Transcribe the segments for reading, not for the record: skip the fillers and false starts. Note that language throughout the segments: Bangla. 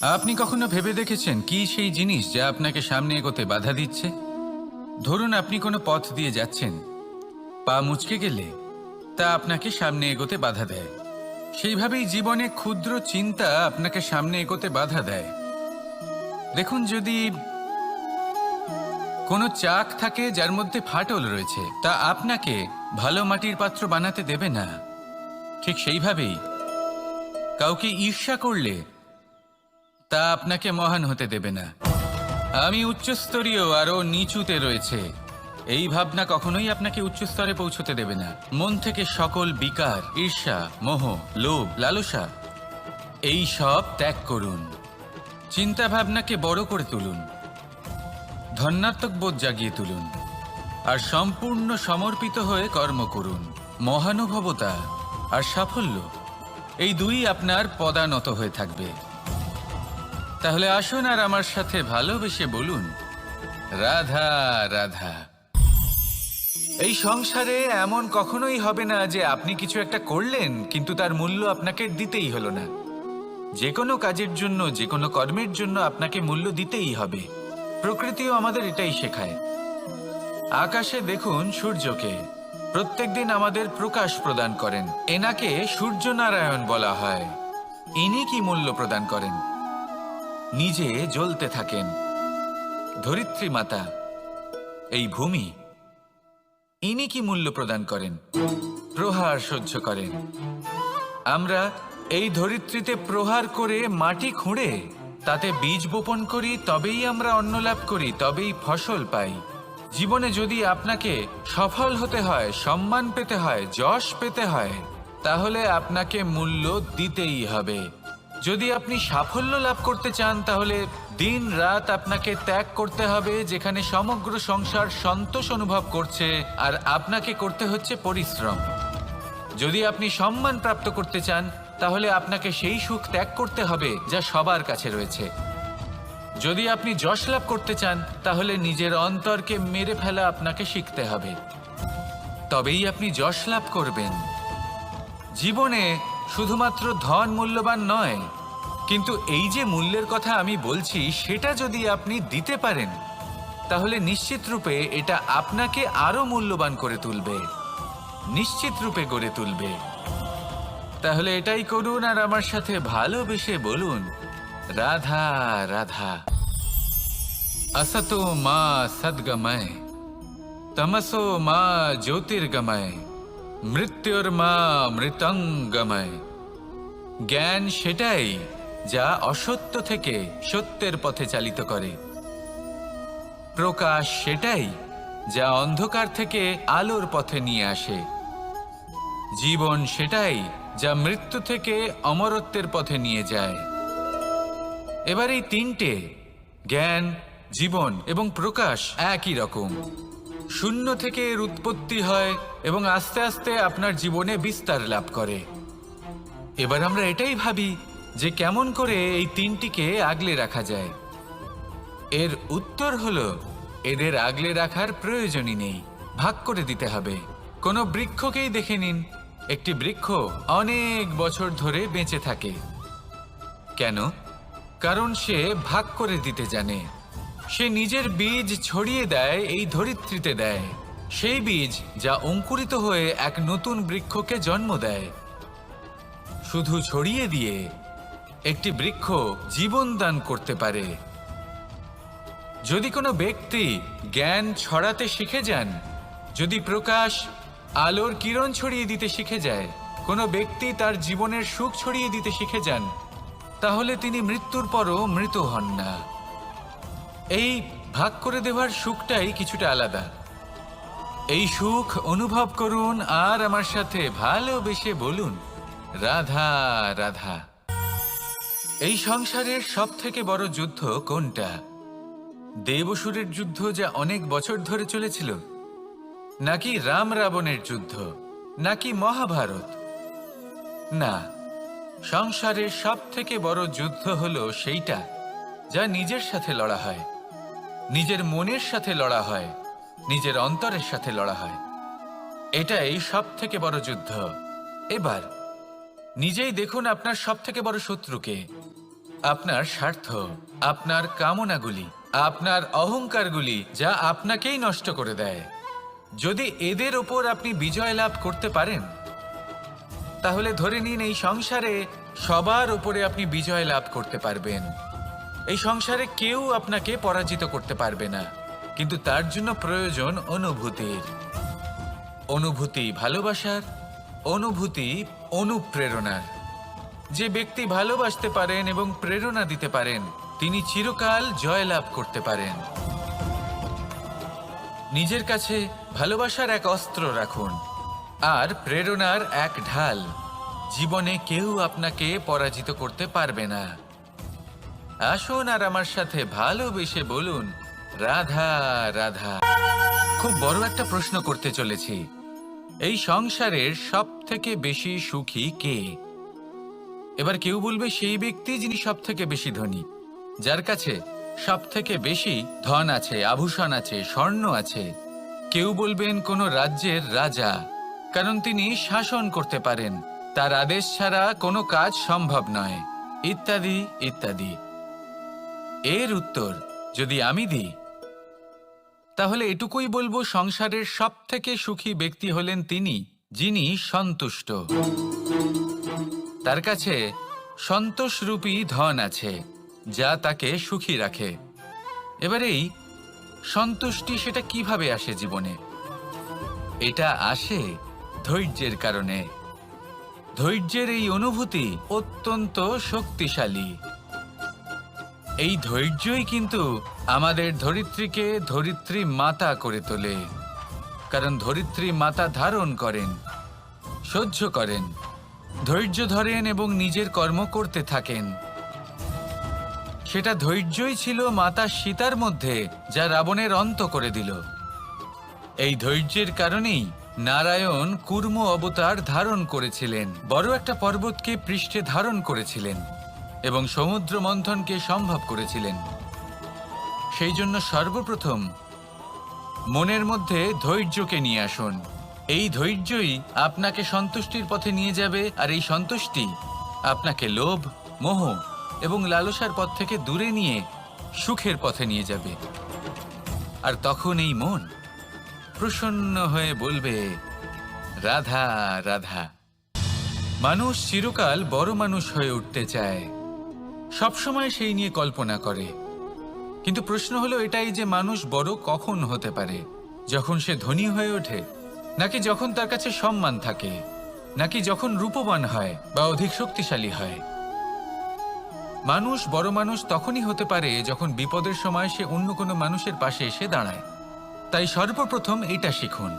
আপনি কখনো ভেবে দেখেছেন কি সেই জিনিস যা আপনাকে সামনে এগোতে বাধা দিচ্ছে? ধরুন আপনি কোনো পথ দিয়ে যাচ্ছেন, পা মুচকে গেলে তা আপনাকে সামনে এগোতে বাধা দেয়। সেইভাবেই জীবনে ক্ষুদ্র চিন্তা আপনাকে সামনে এগোতে বাধা দেয়। দেখুন, যদি কোনো চাক থাকে যার মধ্যে ফাটল রয়েছে, তা আপনাকে ভালো মাটির পাত্র বানাতে দেবে না। ঠিক সেইভাবেই কাউকে ঈর্ষা করলে তা আপনাকে মহান হতে দেবে না। আমি উচ্চস্তরীয় আরও নিচুতে রয়েছে, এই ভাবনা কখনোই আপনাকে উচ্চ স্তরে পৌঁছতে দেবে না। মন থেকে সকল বিকার, ঈর্ষা, মোহ, লোভ, লালসা এই সব ত্যাগ করুন। চিন্তা ভাবনাকে বড় করে তুলুন, ধন্যাত্মক বোধ জাগিয়ে তুলুন, আর সম্পূর্ণ সমর্পিত হয়ে কর্ম করুন। মহানুভবতা আর সাফল্য এই দুই আপনার পদানত হয়ে থাকবে। তাহলে আসুন আর আমার সাথে ভালোবেসে বলুন, রাধা রাধা। এই সংসারে এমন কখনোই হবে না যে আপনি কিছু একটা করলেন কিন্তু তার মূল্য আপনাকে দিতেই হলো না। যে কোনো কাজের জন্য, যে কোনো কর্মের জন্য আপনাকে মূল্য দিতেই হবে। প্রকৃতিও আমাদের এটাই শেখায়। আকাশে দেখুন সূর্যকে, প্রত্যেকদিন আমাদের প্রকাশ প্রদান করেন। এনাকে সূর্যনারায়ণ বলা হয়। ইনি কি মূল্য প্রদান করেন? নিজে জ্বলতে থাকেন। ধরিত্রী মাতা, এই ভূমি, ইনি কি মূল্য প্রদান করেন? প্রহার সহ্য করেন। আমরা এই ধরিত্রীতে প্রহার করে মাটি খুঁড়ে তাতে বীজ বপন করি, তবেই আমরা অন্ন লাভ করি, তবেই ফসল পাই। জীবনে যদি আপনাকে সফল হতে হয়, সম্মান পেতে হয়, যশ পেতে হয়, তাহলে আপনাকে মূল্য দিতেই হবে। যদি আপনি সাফল্য লাভ করতে চান, তাহলে দিন রাত আপনাকে ত্যাগ করতে হবে, যেখানে সমগ্র সংসার সন্তোষ অনুভব করছে আর আপনাকে করতে হচ্ছে পরিশ্রম। যদি আপনি সম্মান প্রাপ্ত করতে চান, তাহলে আপনাকে সেই সুখ ত্যাগ করতে হবে যা সবার কাছে রয়েছে। যদি আপনি যশ লাভ করতে চান, তাহলে নিজের অন্তরকে মেরে ফেলা আপনাকে শিখতে হবে, তবেই আপনি যশ লাভ করবেন। জীবনে শুধুমাত্র ধন মূল্যবান নয়, কিন্তু এই যে মূল্যের কথা আমি বলছি, সেটা যদি আপনি দিতে পারেন, তাহলে নিশ্চিত রূপে এটা আপনাকে আরো মূল্যবান করে তুলবে, নিশ্চিত রূপে গড়ে তুলবে। তাহলে এটাই করুন আর আমার সাথে ভালোবেসে বলুন, রাধা রাধা। असतो मा सद्गमय, तमसो मा ज्योतिर्गमय, মৃত্যুর্মা মৃতঙ্গময়। জ্ঞান সেটাই যা অসত্য থেকে সত্যের পথে চালিত করে। প্রকাশ সেটাই যা অন্ধকার থেকে আলোর পথে নিয়ে আসে। জীবন সেটাই যা মৃত্যু থেকে অমরত্বের পথে নিয়ে যায়। এবার এই তিনটে, জ্ঞান, জীবন এবং প্রকাশ, একই রকম। শূন্য থেকে এর উৎপত্তি হয় এবং আস্তে আস্তে আপনার জীবনে বিস্তার লাভ করে। এবার আমরা এটাই ভাবি যে কেমন করে এই তিনটিকে আগলে রাখা যায়। এর উত্তর হলো, এদের আগলে রাখার প্রয়োজনই নেই, ভাগ করে দিতে হবে। কোনো বৃক্ষকেই দেখে নিন, একটি বৃক্ষ অনেক বছর ধরে বেঁচে থাকে। কেন? কারণ সে ভাগ করে দিতে জানে। সে নিজের বীজ ছড়িয়ে দেয়, এই ধরিত্রীতে দেয়, সেই বীজ যা অঙ্কুরিত হয়ে এক নতুন বৃক্ষকে জন্ম দেয়। শুধু ছড়িয়ে দিয়ে একটি বৃক্ষ জীবন দান করতে পারে। যদি কোনো ব্যক্তি জ্ঞান ছড়াতে শিখে যান, যদি প্রকাশ, আলোর কিরণ ছড়িয়ে দিতে শিখে যায়, কোনো ব্যক্তি তার জীবনের সুখ ছড়িয়ে দিতে শিখে যান, তাহলে তিনি মৃত্যুর পরও মৃত হন না। এই ভাগ করে দেওয়ার সুখটাই কিছুটা আলাদা। এই সুখ অনুভব করুন আর আমার সাথে ভালোবেসে বলুন, রাধা রাধা। এই সংসারের সব থেকে বড় যুদ্ধ কোনটা? দেব-অসুরের যুদ্ধ যা অনেক বছর ধরে চলেছিল, নাকি রাম রাবণের যুদ্ধ, নাকি মহাভারত? না, সংসারের সব থেকে বড় যুদ্ধ হলো সেইটা যা নিজের সাথে লড়া হয়, নিজের মনের সাথে লড়া হয়, নিজের অন্তরের সাথে লড়া হয়। এটাই সব থেকে বড় যুদ্ধ। এবার নিজেই দেখুন আপনার সব থেকে বড় শত্রুকে। আপনার স্বার্থ, আপনার কামনাগুলি, আপনার অহংকারগুলি, যা আপনাকেই নষ্ট করে দেয়। যদি এদের ওপর আপনি বিজয় লাভ করতে পারেন, তাহলে ধরে নিন এই সংসারে সবার ওপরে আপনি বিজয় লাভ করতে পারবেন। এই সংসারে কেউ আপনাকে পরাজিত করতে পারবে না। কিন্তু তার জন্য প্রয়োজন অনুভূতির। অনুভূতি ভালোবাসার, অনুভূতি অনুপ্রেরণার। যে ব্যক্তি ভালোবাসতে পারেন এবং প্রেরণা দিতে পারেন, তিনি চিরকাল জয়লাভ করতে পারেন। নিজের কাছে ভালোবাসার এক অস্ত্র রাখুন আর প্রেরণার এক ঢাল। জীবনে কেউ আপনাকে পরাজিত করতে পারবে না। আসুন আর আমার সাথে ভালোবেসে বলুন, রাধা রাধা। খুব বড় একটা প্রশ্ন করতে চলেছি। এই সংসারের সব থেকে বেশি সুখী কে? এবার কেউ বলবে সেই ব্যক্তি যিনি সব থেকে বেশি ধনী, যার কাছে সব থেকে বেশি ধন আছে, আভূষণ আছে, স্বর্ণ আছে। কেউ বলবেন কোনো রাজ্যের রাজা, কারণ তিনি শাসন করতে পারেন, তার আদেশ ছাড়া কোনো কাজ সম্ভব নয়, ইত্যাদি ইত্যাদি। এর উত্তর যদি আমি দিই, তাহলে এটুকুই বলবো, সংসারের সব থেকে সুখী ব্যক্তি হলেন তিনি যিনি সন্তুষ্ট। তার কাছে সন্তোষরূপী ধন আছে, যা তাকে সুখী রাখে। এবার এই সন্তুষ্টি, সেটা কিভাবে আসে জীবনে? এটা আসে ধৈর্যের কারণে। ধৈর্যের এই অনুভূতি অত্যন্ত শক্তিশালী। এই ধৈর্যই কিন্তু আমাদের ধরিত্রীকে ধরিত্রী মাতা করে তোলে। কারণ ধরিত্রী মাতা ধারণ করেন, সহ্য করেন, ধৈর্য ধরেন এবং নিজের কর্ম করতে থাকেন। সেটা ধৈর্যই ছিল মাতা সীতার মধ্যে, যা রাবণের অন্ত করে দিল। এই ধৈর্যের কারণেই নারায়ণ কুর্ম অবতার ধারণ করেছিলেন, বড় একটা পর্বতকে পৃষ্ঠে ধারণ করেছিলেন এবং সমুদ্র মন্থনকে সম্ভব করেছিলেন। সেই জন্য সর্বপ্রথম মনের মধ্যে ধৈর্যকে নিয়ে আসুন। এই ধৈর্যই আপনাকে সন্তুষ্টির পথে নিয়ে যাবে, আর এই সন্তুষ্টি আপনাকে লোভ, মোহ এবং লালসার পথ থেকে দূরে নিয়ে সুখের পথে নিয়ে যাবে। আর তখন এই মন প্রসন্ন হয়ে বলবে, রাধা রাধা। মানুষ চিরকাল বড় মানুষ হয়ে উঠতে চায়, সবসময় সেই নিয়ে কল্পনা করে। কিন্তু প্রশ্ন হলো এটাই যে মানুষ বড় কখন হতে পারে? যখন সে ধনী হয়ে ওঠে, নাকি যখন তার কাছে সম্মান থাকে, নাকি যখন রূপবান হয় বা অধিক শক্তিশালী হয়? মানুষ বড় মানুষ তখনই হতে পারে যখন বিপদের সময় সে অন্য কোনো মানুষের পাশে এসে দাঁড়ায়। তাই সর্বপ্রথম এটা শিখুন।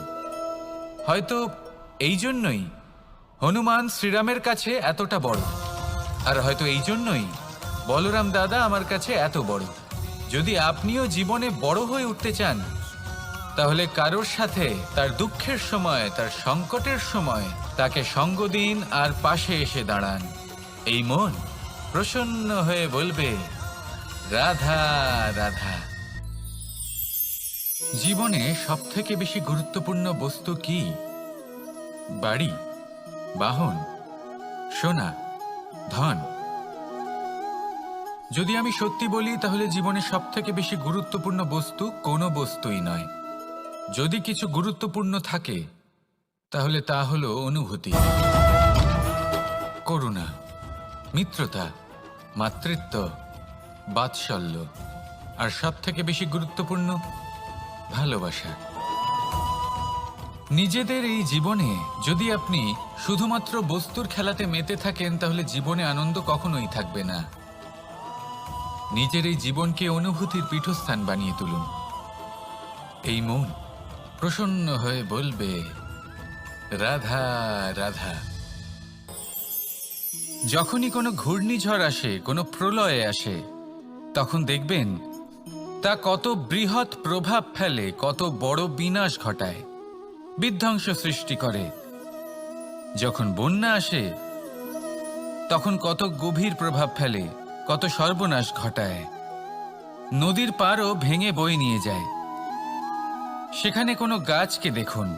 হয়তো এই জন্যই হনুমান শ্রীরামের কাছে এতটা বড়, আর হয়তো এই জন্যই বলরাম দাদা আমার কাছে এত বড়। যদি আপনিও জীবনে বড় হয়ে উঠতে চান, তাহলে কারোর সাথে তার দুঃখের সময়, তার সংকটের সময় তাকে সঙ্গ দিন আর পাশে এসে দাঁড়ান। এই মন প্রসন্ন হয়ে বলবে, রাধা রাধা। জীবনে সবথেকে বেশি গুরুত্বপূর্ণ বস্তু কি? বাড়ি, বাহন, সোনা, ধন। যদি আমি সত্যি বলি, তাহলে জীবনে সবথেকে বেশি গুরুত্বপূর্ণ বস্তু কোনো বস্তুই নয়। যদি কিছু গুরুত্বপূর্ণ থাকে, তাহলে তা হলো অনুভূতি, করুণা, মিত্রতা, মাতৃত্ব, বাৎসল্য, আর সবথেকে বেশি গুরুত্বপূর্ণ ভালোবাসা। নিজেদের এই জীবনে যদি আপনি শুধুমাত্র বস্তুর খেলাতে মেতে থাকেন, তাহলে জীবনে আনন্দ কখনোই থাকবে না। নিজের এই জীবনকে অনুভূতির পীঠস্থান বানিয়ে তুলুন। এই মন প্রসন্ন হয়ে বলবে, রাধা রাধা। যখনই কোনো ঘূর্ণিঝড় আসে, কোনো প্রলয় আসে, তখন দেখবেন তা কত বৃহৎ প্রভাব ফেলে, কত বড় বিনাশ ঘটায়, বিধ্বংস সৃষ্টি করে। যখন বন্যা আসে, তখন কত গভীর প্রভাব ফেলে, কত সর্বনাশ ঘটায়। নদীর পাড়ও ভেঙে বয়ে নিয়ে যায়। সেখানে কোনো গাছকে দেখুন,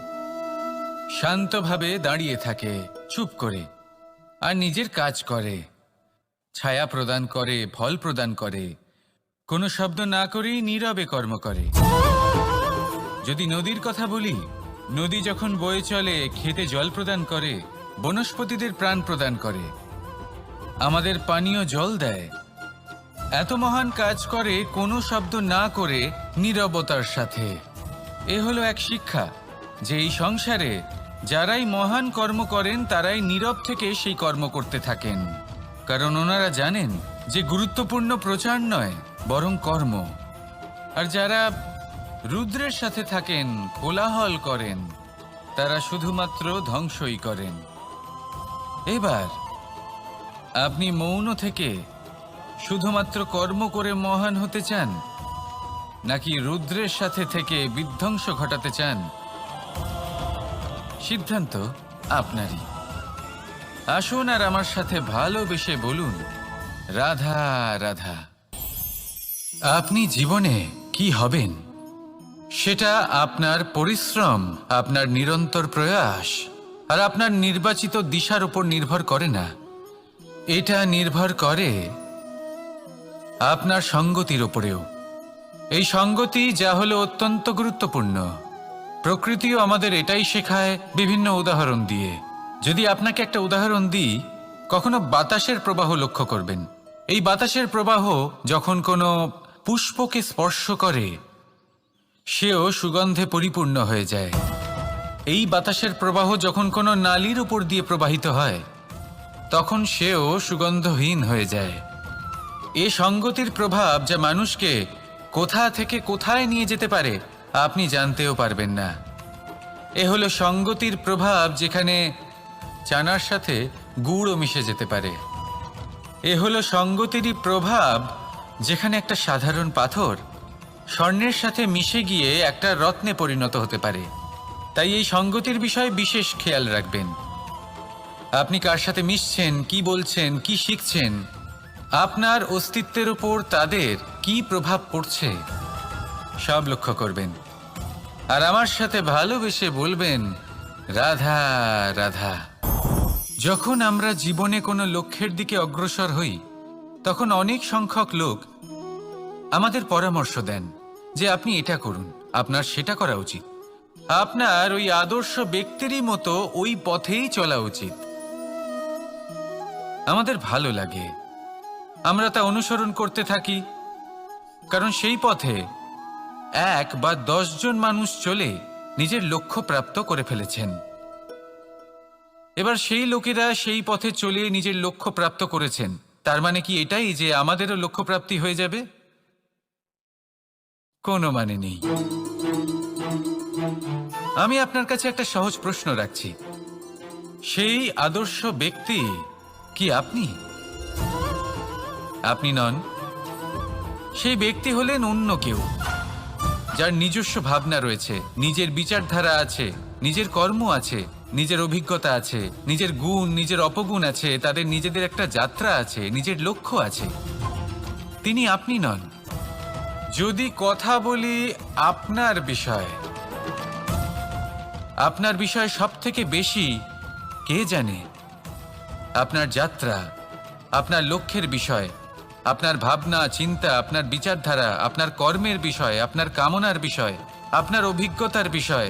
শান্তভাবে দাঁড়িয়ে থাকে, চুপ করে, আর নিজের কাজ করে। ছায়া প্রদান করে, ফল প্রদান করে, কোনো শব্দ না করেই নীরবে কর্ম করে। যদি নদীর কথা বলি, নদী যখন বয়ে চলে খেতে জল প্রদান করে, বনস্পতিদের প্রাণ প্রদান করে, আমাদের পানীয় জল দেয়। এত মহান কাজ করে কোনো শব্দ না করে নীরবতার সাথে। এ হলো এক শিক্ষা যে এই সংসারে যারাই মহান কর্ম করেন তারাই নীরব থেকে সেই কর্ম করতে থাকেন, কারণ ওনারা জানেন যে গুরুত্বপূর্ণ প্রচার নয় বরং কর্ম। আর যারা রুদ্রের সাথে থাকেন, কোলাহল করেন, তারা শুধুমাত্র ধ্বংসই করেন। এবার আপনি মৌন থেকে শুধুমাত্র কর্ম করে মহান হতে চান, নাকি রুদ্রের সাথে থেকে বিধ্বংস ঘটাতে চান? সিদ্ধান্ত আপনারই। আসুন আর আমার সাথে ভালোবেসে বলুন, রাধা রাধা। আপনি জীবনে কি হবেন সেটা আপনার পরিশ্রম, আপনার নিরন্তর প্রয়াস আর আপনার নির্বাচিত দিশার উপর নির্ভর করে না। এটা নির্ভর করে আপনার সঙ্গতির উপরেও। এই সঙ্গতি যা হলো অত্যন্ত গুরুত্বপূর্ণ। প্রকৃতিও আমাদের এটাই শেখায় বিভিন্ন উদাহরণ দিয়ে। যদি আপনাকে একটা উদাহরণ দিই, কখনো বাতাসের প্রবাহ লক্ষ্য করবেন। এই বাতাসের প্রবাহ যখন কোনো পুষ্পকে স্পর্শ করে, সেও সুগন্ধে পরিপূর্ণ হয়ে যায়। এই বাতাসের প্রবাহ যখন কোনো নালীর উপর দিয়ে প্রবাহিত হয়, তখন সেও সুগন্ধহীন হয়ে যায়। এ সঙ্গতির প্রভাব যা মানুষকে কোথা থেকে কোথায় নিয়ে যেতে পারে আপনি জানতেও পারবেন না। এ হলো সঙ্গতির প্রভাব, যেখানে চানার সাথে গুড়ও মিশে যেতে পারে। এ হলো সঙ্গতিরই প্রভাব, যেখানে একটা সাধারণ পাথর স্বর্ণের সাথে মিশে গিয়ে একটা রত্নে পরিণত হতে পারে। তাই এই সঙ্গতির বিষয়ে বিশেষ খেয়াল রাখবেন। আপনি কার সাথে মিশছেন, কি বলছেন, কি শিখছেন, আপনার অস্তিত্বের উপর তাদের কি প্রভাব পড়ছে সব লক্ষ্য করবেন। আর আমার সাথে ভালোবেসে বলবেন, রাধা রাধা। যখন আমরা জীবনে কোনো লক্ষ্যের দিকে অগ্রসর হই, তখন অনেক সংখ্যক লোক আমাদের পরামর্শ দেন যে আপনি এটা করুন, আপনার সেটা করা উচিত, আপনার ওই আদর্শ ব্যক্তিরই মতো ওই পথেই চলা উচিত। আমাদের ভালো লাগে, আমরা তা অনুসরণ করতে থাকি, কারণ সেই পথে 1 বা 10 জন মানুষ চলে নিজের লক্ষ্য প্রাপ্ত করে ফেলেছেন। এবার সেই লোকেরা সেই পথে চলে নিজের লক্ষ্য প্রাপ্ত করেছেন, তার মানে কি এটাই যে আমাদেরও লক্ষ্য প্রাপ্তি হয়ে যাবে? কোনো মানে নেই। আমি আপনার কাছে একটা সহজ প্রশ্ন রাখছি, সেই আদর্শ ব্যক্তি কি আপনি? আপনি নন। সেই ব্যক্তি হলেন অন্য কেউ, যার নিজস্ব ভাবনা রয়েছে, নিজের বিচারধারা আছে, নিজের কর্ম আছে, নিজের অভিজ্ঞতা আছে, নিজের গুণ, নিজের অপগুণ আছে, তাদের নিজেদের একটা যাত্রা আছে, নিজের লক্ষ্য আছে। তিনি আপনি নন। যদি কথা বলি আপনার বিষয়ে, আপনার বিষয়ে সব থেকে বেশি কে জানে? আপনার যাত্রা, আপনার লক্ষ্যের বিষয়, আপনার ভাবনা চিন্তা, আপনার বিচারধারা, আপনার কর্মের বিষয়, আপনার কামনার বিষয়, আপনার অভিজ্ঞতার বিষয়,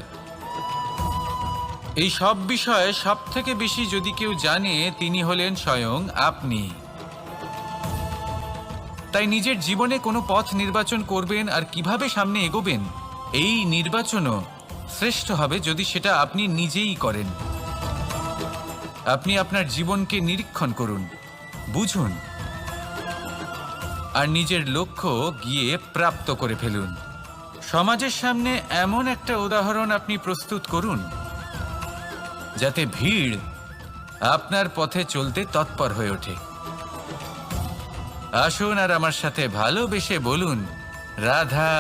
এই সব বিষয়ে সব থেকে বেশি যদি কেউ জানে, তিনি হলেন স্বয়ং আপনি। তাই নিজের জীবনে কোনো পথ নির্বাচন করবেন আর কিভাবে সামনে এগোবেন, এই নির্বাচনও শ্রেষ্ঠ হবে যদি সেটা আপনি নিজেই করেন। আপনি আপনার জীবনকে নিরীক্ষণ করুন, বুঝুন, আর নিজের লক্ষ্য গিয়ে প্রাপ্ত করে ফেলুন। সমাজের সামনে এমন একটা উদাহরণ আপনি প্রস্তুত করুন যাতে ভিড় আপনার পথে চলতে তৎপর হয়ে ওঠে। আসুন আর আমার সাথে ভালোবেসে বলুন, রাধা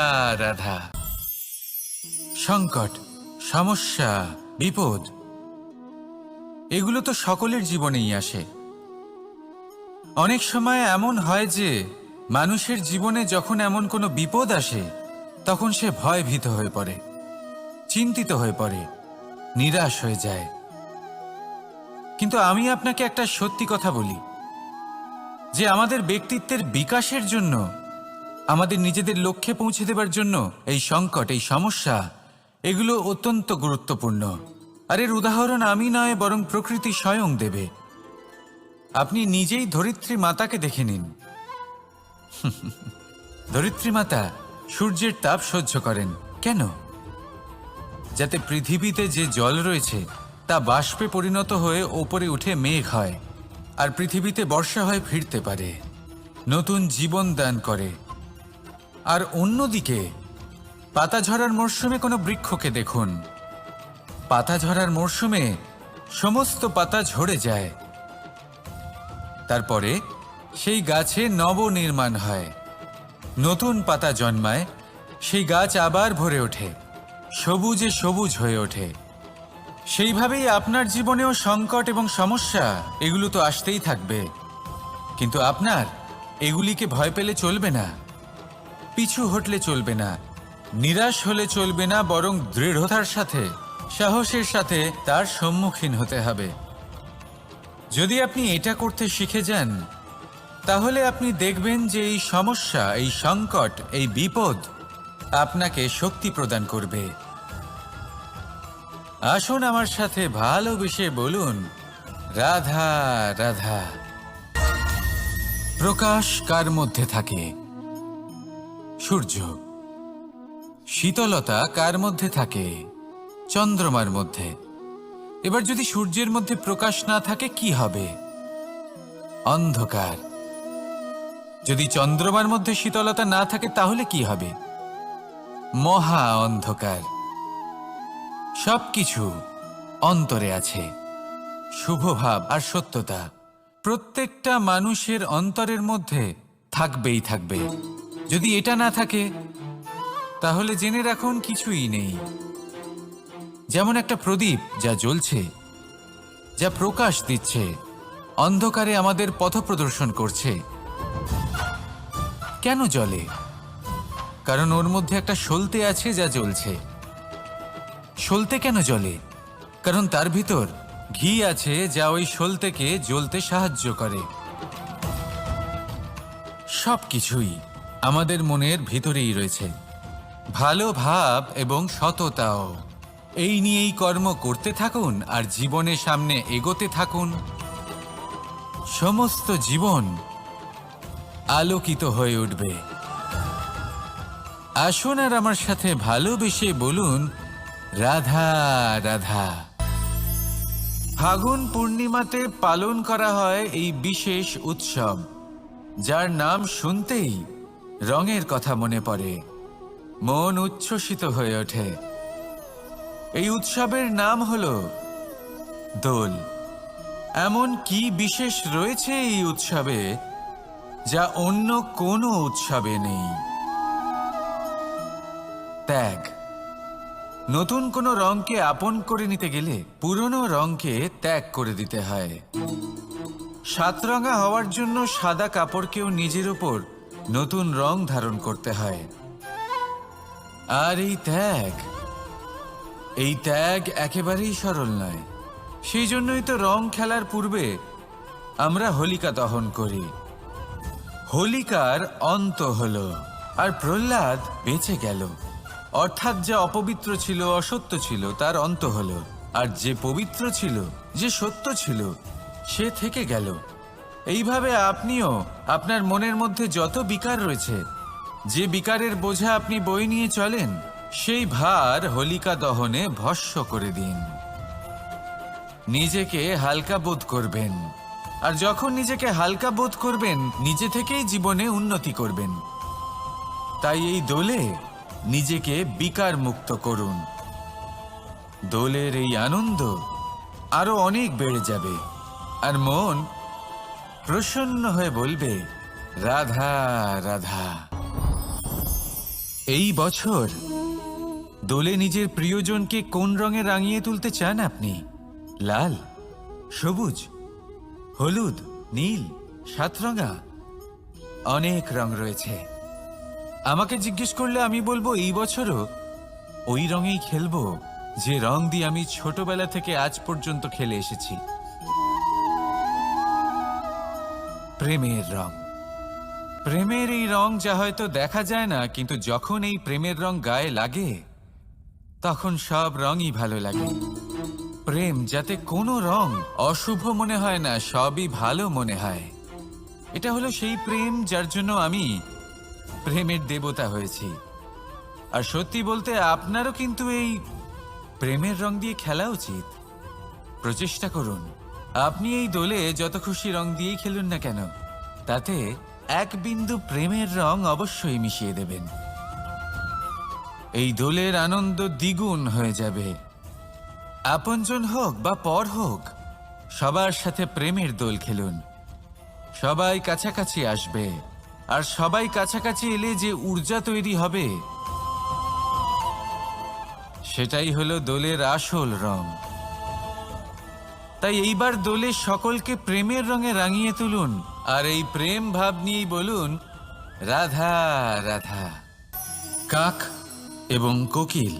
রাধা। সংকট, সমস্যা, বিপদ, এগুলো তো সকলের জীবনেই আসে। অনেক সময় এমন হয় যে মানুষের জীবনে যখন এমন কোনো বিপদ আসে, তখন সে ভয়ভীত হয়ে পড়ে, চিন্তিত হয়ে পড়ে, নিরাশ হয়ে যায়। কিন্তু আমি আপনাকে একটা সত্যি কথা বলি, যে আমাদের ব্যক্তিত্বের বিকাশের জন্য, আমাদের নিজেদের লক্ষ্যে পৌঁছে দেবার জন্য এই সংকট, এই সমস্যা, এগুলো অত্যন্ত গুরুত্বপূর্ণ। আর এর উদাহরণ আমি নয়, বরং প্রকৃতি স্বয়ং দেবে। আপনি নিজেই ধরিত্রী মাতাকে দেখে নিন। ধরিত্রী মাতা সূর্যের তাপ সহ্য করেন কেন? যাতে পৃথিবীতে যে জল রয়েছে তা বাষ্পে পরিণত হয়ে ওপরে উঠে মেঘ হয়, আর পৃথিবীতে বর্ষা হয়ে ফিরতে পারে, নতুন জীবন দান করে। আর অন্যদিকে পাতা ঝরার মরশুমে কোনো বৃক্ষকে দেখুন, পাতা ঝরার মরশুমে সমস্ত পাতা ঝরে যায়, তারপরে সেই গাছে নবনির্মাণ হয়, নতুন পাতা জন্মায়, সেই গাছ আবার ভরে ওঠে, সবুজে সবুজ হয়ে ওঠে। সেইভাবেই আপনার জীবনেও সংকট এবং সমস্যা এগুলো তো আসতেই থাকবে, কিন্তু আপনার এগুলিকে ভয় পেলে চলবে না, পিছু হটলে চলবে না, নিরাশ হলে চলবে না, বরং দৃঢ়তার সাথে, সাহসের সাথে তার সম্মুখীন হতে হবে। যদি আপনি এটা করতে শিখে যান, তাহলে আপনি দেখবেন যে এই সমস্যা, এই সংকট, এই বিপদ আপনাকে শক্তি প্রদান করবে। আসুন আমার সাথে ভালোবেসে বলুন, রাধা রাধা। প্রকাশ কার মধ্যে থাকে? সূর্য। শীতলতা কার মধ্যে থাকে? চন্দ্রমার মধ্যে। এবার যদি সূর্যের মধ্যে প্রকাশ না থাকে কি হবে? অন্ধকার। যদি চন্দ্রমার মধ্যে শীতলতা না থাকে তাহলে কি হবে? মহা অন্ধকার। সবকিছু অন্তরে আছে, শুভভাব আর সত্যতা প্রত্যেকটা মানুষের অন্তরের মধ্যে থাকবেই থাকবে। যদি এটা না থাকে তাহলে জেনে রাখুন কিছুই নেই। যেমন একটা প্রদীপ যা জ্বলছে, যা প্রকাশ দিচ্ছে, অন্ধকারে আমাদের পথ প্রদর্শন করছে। কেন জ্বলে? কারণ ওর মধ্যে একটা সলতে আছে যা জ্বলছে। সলতে কেন জ্বলে? কারণ তার ভিতর ঘি আছে যা ওই সলতেকে জ্বলতে সাহায্য করে। সবকিছুই আমাদের মনের ভিতরেই রয়েছে, ভালো ভাব এবং সততাও। এই নিয়েই কর্ম করতে থাকুন আর জীবনের সামনে এগোতে থাকুন। সমস্ত জীবন আলোকিত হয়ে উঠবে। আসুন আর আমার সাথে ভালোবেসে বলুন, রাধা রাধা। ফাগুন পূর্ণিমাতে পালন করা হয় এই বিশেষ উৎসব, যার নাম শুনতেই রঙের কথা মনে পড়ে, মন উচ্ছ্বসিত হয়ে ওঠে। এই উৎসবের নাম হলো দোল। এমন কি বিশেষ রয়েছে এই উৎসবে যা অন্য কোনো উৎসবে নেই? ত্যাগ। নতুন কোনো রঙকে আপন করে নিতে গেলে পুরনো রঙকে ত্যাগ করে দিতে হয়। সাতরঙা হওয়ার জন্য সাদা কাপড়কেও নিজের উপর নতুন রং ধারণ করতে হয়। আর এই ত্যাগ একেবারেই সরল নয়। সেই জন্যই তো রং খেলার পূর্বে আমরা হোলিকা দহন করি। হোলিকার অন্ত হলো, আর প্রহ্লাদ বেঁচে গেল। অর্থাৎ যা অপবিত্র ছিল, অসত্য ছিল, তার অন্ত হলো, আর যে পবিত্র ছিল, যে সত্য ছিল, সে থেকে গেল। এইভাবে আপনিও আপনার মনের মধ্যে যত বিকার রয়েছে, যে বিকারের বোঝা আপনি বয়ে নিয়ে চলেন, সেই ভার হোলিকা দহনে ভস্ম করে দিন। নিজেকে হালকা বোধ করবেন, আর যখন নিজেকে হালকা বোধ করবেন, নিজে থেকেই জীবনে উন্নতি করবেন। তাই এই দোলে নিজেকে বিকার মুক্ত করুন। দোলের এই আনন্দ আরো অনেক বেড়ে যাবে, আর মন প্রসন্ন হয়ে বলবে, রাধা রাধা। এই বছর দোলে নিজের প্রিয়জনকে কোন রঙে রাঙিয়ে তুলতে চান আপনি? লাল, সবুজ, হলুদ, নীল, সাতরঙা, অনেক রং রয়েছে। আমাকে জিজ্ঞেস করলে আমি বলবো, এই বছরও ওই রঙেই খেলবো যে রং দিয়ে আমি ছোটবেলা থেকে আজ পর্যন্ত খেলে এসেছি। প্রেমের রং। প্রেমের এই রং যা হয়তো দেখা যায় না, কিন্তু যখন এই প্রেমের রং গায়ে লাগে তখন সব রঙই ভালো লাগে। প্রেম যাতে কোনো রং অশুভ মনে হয় না, সবই ভালো মনে হয়। এটা হলো সেই প্রেম যার জন্য আমি প্রেমের দেবতা হয়েছি। আর সত্যি বলতে আপনারও কিন্তু এই প্রেমের রং দিয়ে খেলা উচিত। প্রচেষ্টা করুন। আপনি এই দোলে যত খুশি রং দিয়েই খেলুন না কেন, তাতে এক বিন্দু প্রেমের রং অবশ্যই মিশিয়ে দেবেন। এই দোলের আনন্দ দ্বিগুণ হয়ে যাবে। আপনজন হোক বা পর হোক, সবার সাথে প্রেমের দোল খেলুন। সবাই কাছাকাছি আসবে, আর সবাই কাছাকাছি এলে যে ঊর্জা তৈরি হবে সেটাই হলো দোলের আসল রং। তাই এইবার দোলে সকলকে প্রেমের রঙে রাঙিয়ে তুলুন, আর এই প্রেম ভাব নিয়েই বলুন রাধা রাধা। কাক এবং কোকিল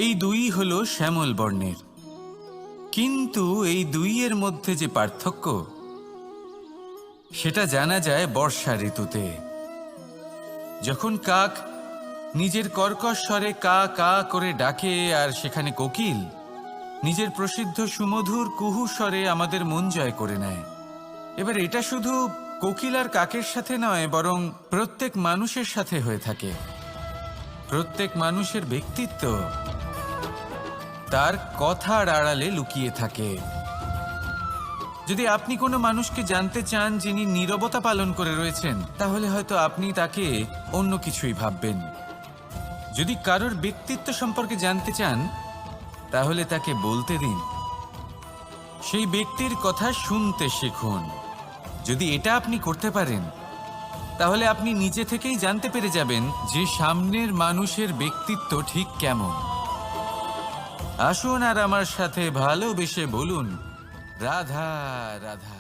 এই দুই হলো শ্যামল বর্ণের, কিন্তু এই দুইয়ের মধ্যে যে পার্থক্য সেটা জানা যায় বর্ষা ঋতুতে। যখন কাক নিজের কর্কশ স্বরে কা কা করে ডাকে, আর সেখানে কোকিল নিজের প্রসিদ্ধ সুমধুর কুহু স্বরে আমাদের মন জয় করে নেয়। এবার এটা শুধু কোকিল আর কাকের সাথে নয়, বরং প্রত্যেক মানুষের সাথে হয়ে থাকে। প্রত্যেক মানুষের ব্যক্তিত্ব তার কথার আড়ালে লুকিয়ে থাকে। যদি আপনি কোনো মানুষকে জানতে চান যিনি নীরবতা পালন করে রয়েছেন, তাহলে হয়তো আপনি তাকে অন্য কিছুই ভাববেন। যদি কারোর ব্যক্তিত্ব সম্পর্কে জানতে চান, তাহলে তাকে বলতে দিন। সেই ব্যক্তির কথা শুনতে শিখুন। যদি এটা আপনি করতে পারেন, তাহলে আপনি নিজে থেকেই জানতে পেরে যাবেন যে সামনের মানুষের ব্যক্তিত্ব ঠিক কেমন। আসুন আর আমার সাথে ভালোবেসে বলুন রাধা রাধা।